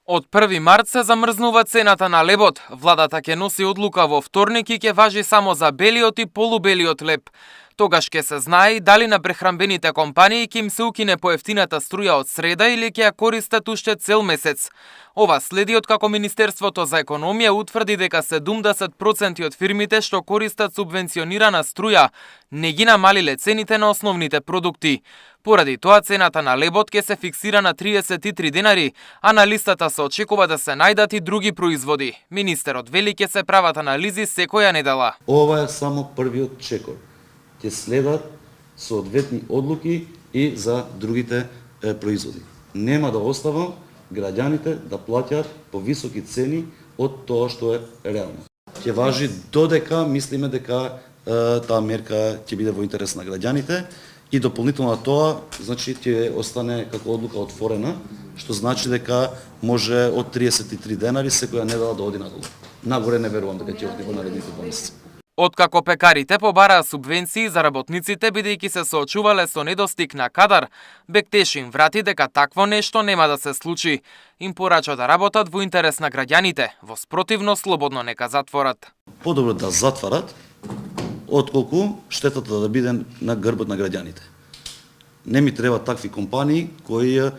Од 1 март се замрзнува цената на лебот. Владата ќе носи одлука во вторник и ќе важи само за белиот и полубелиот леб. Тогаш ќе се знае и дали на прехранбените компании ќе им се укине поевтината струја од среда или ќе ја користат уште цел месец. Ова следи од како Министерството за економија утврди дека 70% од фирмите што користат субвенционирана струја не ги намалиле цените на основните продукти. Поради тоа цената на лебот ќе се фиксира на 33 денари, а на листата се очекува да се најдат и други производи. Министерот вели ќе се прават анализи секоја недела. Ова е само првиот чекор. Ќе следат соодветни одлуки и за другите производи. Нема да оставам граѓаните да плаќаат повисоки цени од тоа што е реално. Ќе важи додека мислиме дека таа мерка ќе биде во интерес на граѓаните и дополнително на тоа, значи ќе остане како одлука отворена, што значи дека може од 33 денари секоја недела да оди надолу. Нагоре не верувам дека ќе оди во наредните 2 месеци. Откако пекарите побараа субвенции за работниците бидејќи се соочувале со недостиг на кадар, Бектеш им врати дека такво нешто нема да се случи. Им порача да работат во интерес на граѓаните, во спротивно слободно нека затворат. Подобро да затварат, отколку штетата да биде на грбот на граѓаните. Не ми треба такви компании кои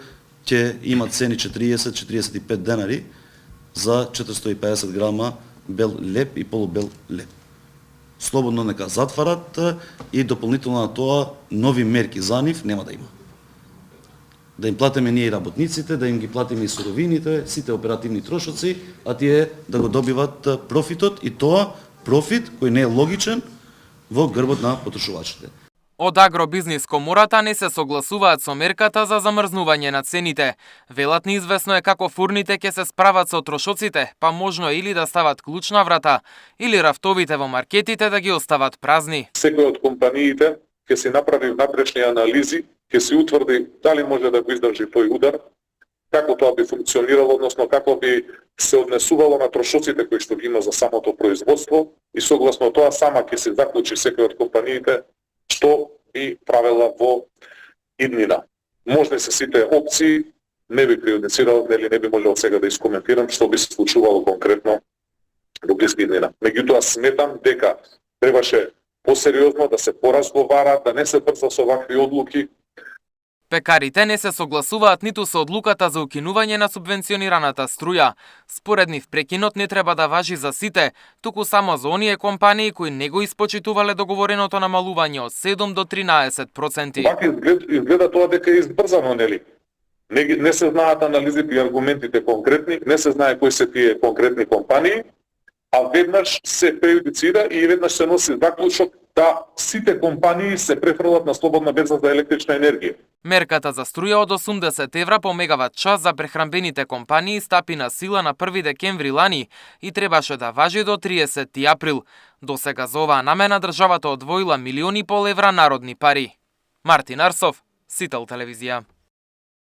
ќе имат цени 40-45 денари за 450 грама бел леб и полубел леб. Слободно нека затварат и дополнително на тоа нови мерки за нив нема да има. Да им платиме ние и работниците, да им ги платиме и суровините, сите оперативни трошоци, а тие да го добиват профитот и тоа профит кој не е логичен во грбот на потрошувачите. Од Агробизнис комората не се согласуваат со мерката за замрзнување на цените. Велат неизвестно е како фурните ќе се справат со трошоците, па можно или да стават клуч на врата, или рафтовите во маркетите да ги остават празни. Секој од компаниите ќе се направи напрешни анализи, ќе се утврди дали може да го издржи тој удар, како тоа би функционирало, односно како би се однесувало на трошоците кои што ги има за самото производство и согласно тоа сама ќе се заклучи секој од компаниите што би правела во иднина. Можни се сите опции, не би преюдицирал, нели не би можел сега да искоментирам што би се случувало конкретно во блиска иднина. Меѓутоа сметам дека требаше посериозно да се поразговара, да не се брза со вакви одлуки. Пекарите не се согласуваат ниту со одлуката за укинување на субвенционираната струја. Според нив прекинот не треба да важи за сите, туку само за оние компании кои не го испочитувале договореното намалување од 7 до 13%. Пак изгледа тоа дека е избрзано, нели? Не се знаат анализите и аргументите конкретни, не се знае кои се тие конкретни компании, а веднаш се преюдицира и веднаш се носи заклучок да сите компании се префрлат на слободна берза за електрична енергија. Мерката за струја од 80 евра по мегават час за прехранбените компании стапи на сила на 1 декември лани и требаше да важи до 30 април. Досега за оваа намена државата одвоила 1,5 милиони евра народни пари. Мартин Арсов, Сител телевизија.